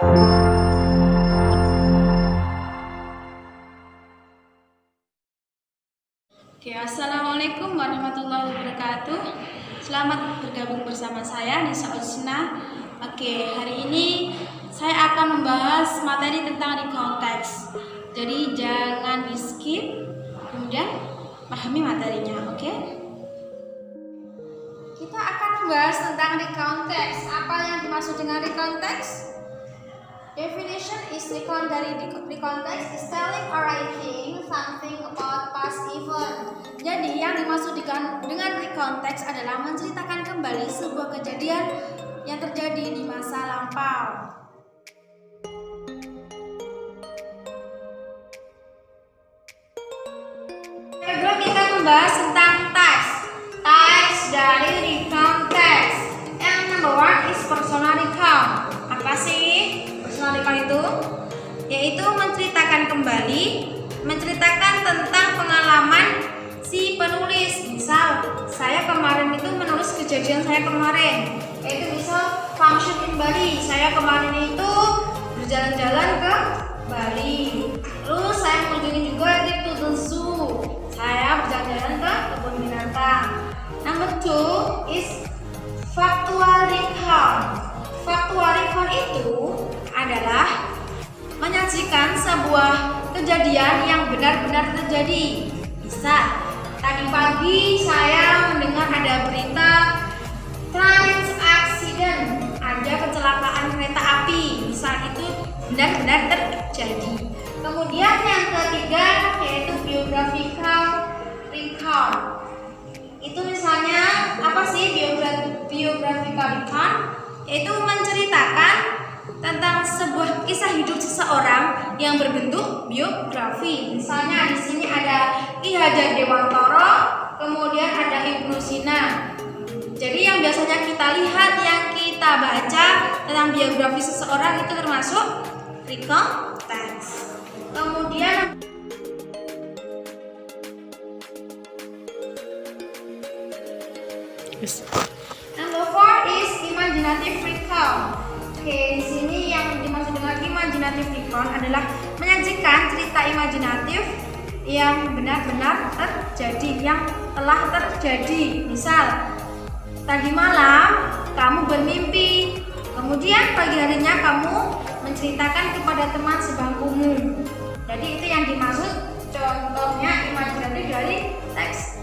Oke, assalamualaikum warahmatullahi wabarakatuh. Selamat bergabung bersama saya Nisa Usna. Oke, hari ini saya akan membahas materi tentang recontext. Jadi jangan di skip, kemudian pahami materinya. Oke? Kita akan membahas tentang recontext. Apa yang dimaksud dengan recontext? Definition is recontext is telling or writing something about past event. Jadi yang dimaksud dengan recontext adalah menceritakan kembali sebuah kejadian yang terjadi di masa lampau. Kedua kita membahas tentang types dari recontext. Yang number one is personal recount. Apa sih personal recount itu? Yaitu menceritakan kembali, menceritakan tentang pengalaman si penulis. Misal, saya kemarin itu menulis kejadian saya kemarin. Yaitu misal function in Bali. Saya kemarin itu berjalan-jalan ke Bali. Terus saya mengunjungi juga to the zoo. Saya berjalan-jalan ke kebun binatang. Number two is factual recount. Factual recount itu adalah menyajikan sebuah kejadian yang benar-benar terjadi. Misal, tadi pagi saya mendengar ada berita train accident, ada kecelakaan kereta api. Misal itu benar-benar terjadi. Kemudian yang ketiga yaitu biographical recount. Itu misalnya apa sih biographical recount? Yaitu menceritakan tentang sebuah kisah hidup seseorang yang berbentuk biografi. Misalnya di sini ada Ki Hajar Dewantara, kemudian ada Ibnu Sina. Jadi yang biasanya kita lihat, yang kita baca tentang biografi seseorang itu termasuk recontext. Kemudian number 4 is imaginative recount. Oke, di sini yang dimaksud dengan imaginative recount adalah menyajikan cerita imajinatif yang benar-benar terjadi, yang telah terjadi. Misal, tadi malam kamu bermimpi, kemudian pagi harinya kamu menceritakan kepada teman sebangkumu. Jadi itu yang dimaksud contohnya imajinatif dari teks.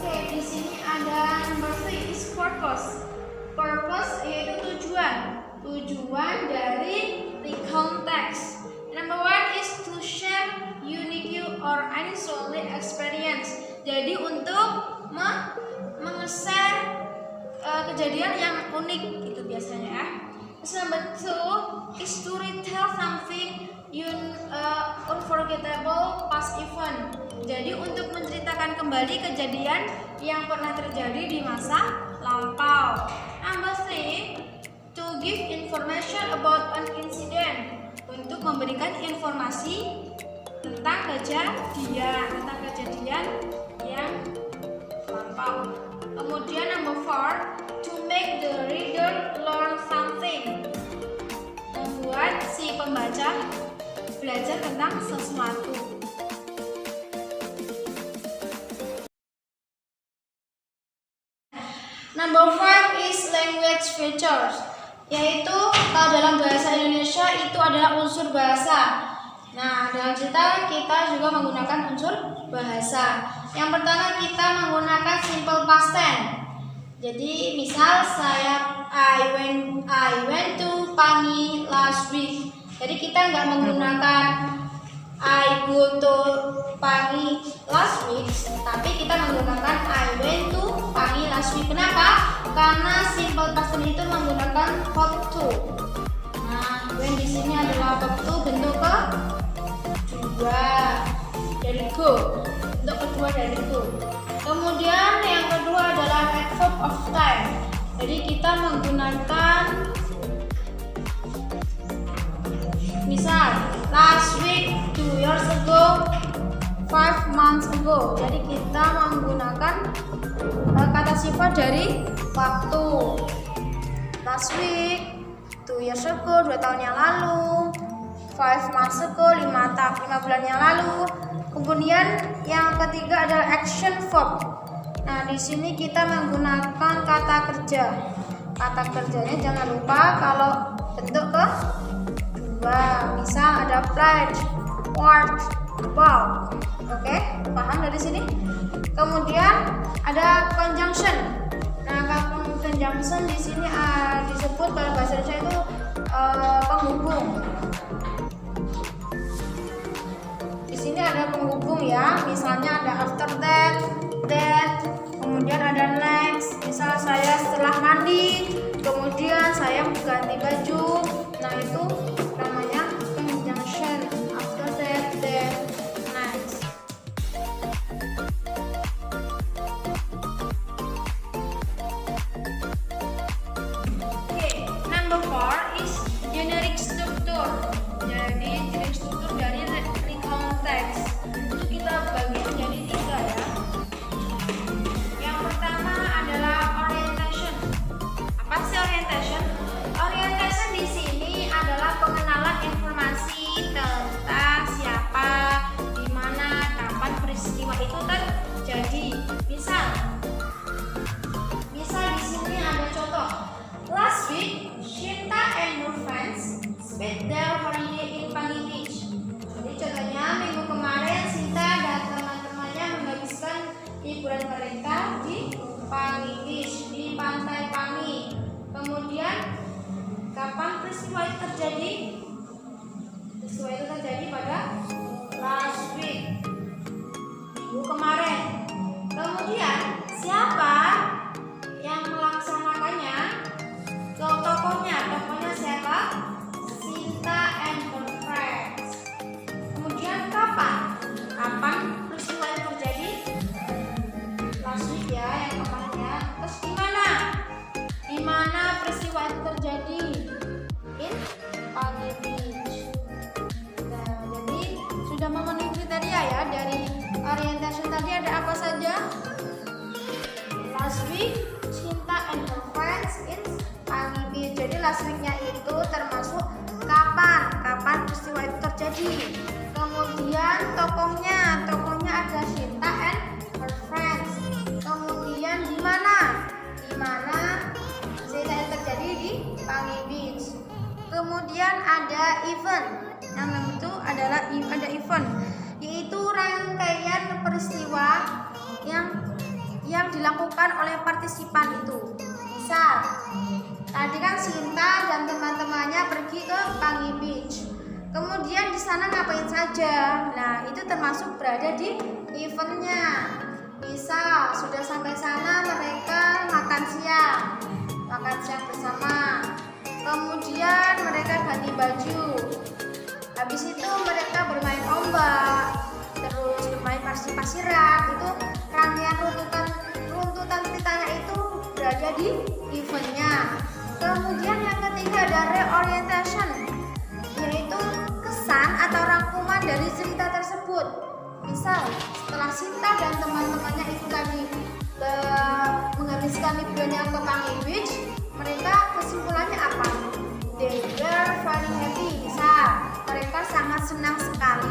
Oke, di sini ada number 3 is purpose. Purpose yaitu tujuan dari recontext. Number 1 is to share unique or unusual experience. Jadi untuk meng-share kejadian yang unik itu biasanya ya. Number 2 is to retell something unforgettable past event. Jadi untuk menceritakan kembali kejadian yang pernah terjadi di masa lampau. Number 3, to give information about an incident. Untuk memberikan informasi tentang kejadian yang lampau. Kemudian number 4, to make the reader learn something. Membuat si pembaca belajar tentang sesuatu. Number 5 is language features. Yaitu kalau dalam bahasa Indonesia itu adalah unsur bahasa. Nah, dalam cerita kita juga menggunakan unsur bahasa. Yang pertama kita menggunakan simple past tense. Jadi misal I went to Pangi last week. Jadi kita nggak menggunakan I go to Pangi last week, tapi kita menggunakan I went to Pangi last week. Kenapa? Karena simple past tense itu menggunakan verb to. Nah, when di sini adalah verb to bentuk kedua dari go, bentuk kedua dari go. Kemudian yang kedua adalah adverb of time. Jadi kita menggunakan misal last week, 2 years ago, 5 months ago. Jadi kita menggunakan kata sifat dari waktu. Last week, 2 years ago, 2 tahun yang lalu, 5 months ago, 5 bulan yang lalu. Kemudian yang ketiga adalah action verb. Nah, di sini kita menggunakan kata kerja. Kata kerjanya jangan lupa kalau bentuk kedua. Misal ada pledge, work, about. Oke, paham dari sini? Kemudian ada conjunction. Nah, kalau conjunction di sini disebut kalau bahasa Indonesia itu penghubung. Di sini ada penghubung ya. Misalnya ada after that, kemudian ada next. Misal saya setelah mandi, kemudian saya ganti baju. Nah, itu namanya conjunction. After that, next. Okay, number 4 is generic structure. Jadi generic structure dari recount text itu kita bagi menjadi 3 ya. Yang pertama adalah orientation. Apa sih orientation? Orientation di sini adalah pengenalan informasi tentang siapa, di mana, kapan peristiwa itu terjadi. Misal di sini ada contoh. Last week, Shinta and her friends spent their holiday in Pangi Beach. Jadi contohnya minggu kemarin Shinta dan teman-temannya menghabiskan liburan mereka di Pangi Beach, di pantai Pangi. Kemudian kapan peristiwa itu terjadi? Peristiwa itu terjadi pada last week, minggu kemarin. Kemudian siapa yang melaksanakannya? Tokohnya siapa? Shinta and her friends. Kemudian kapan peristiwa itu terjadi? Last week ya, yang kemarin ya. Terus di mana peristiwa itu terjadi? In Pangi Beach. Nah, jadi sudah memenuhi kriteria ya dari orientation tadi. Ada apa saja? Last week, Shinta and her friends in Pangi Beach. Jadi last week-nya itu termasuk kapan peristiwa itu terjadi. Kemudian tokohnya ada Shinta and her friends. Kemudian di mana Shinta itu terjadi di Pangi Beach. Kemudian ada event. Yang itu adalah ada event, yaitu rangkaian peristiwa yang dilakukan oleh partisipan itu. Misal tadi kan Shinta dan teman-temannya pergi ke Pangi Beach. Kemudian di sana ngapain saja? Nah, itu termasuk berada di eventnya. Misal sudah sampai sana mereka makan siang bersama. Kemudian mereka ganti baju. Habis itu mereka bermain ombak, terus bermain pasiran. Itu rangkaian runtutan ceritanya itu berada di eventnya. Kemudian yang ketiga ada reorientation, yaitu kesan atau rangkuman dari cerita tersebut. Misal setelah Shinta dan teman-temannya itu tadi menghabiskan liburannya ke Pangi Beach, mereka kesimpulannya apa? They were very happy. Misal mereka sangat senang sekali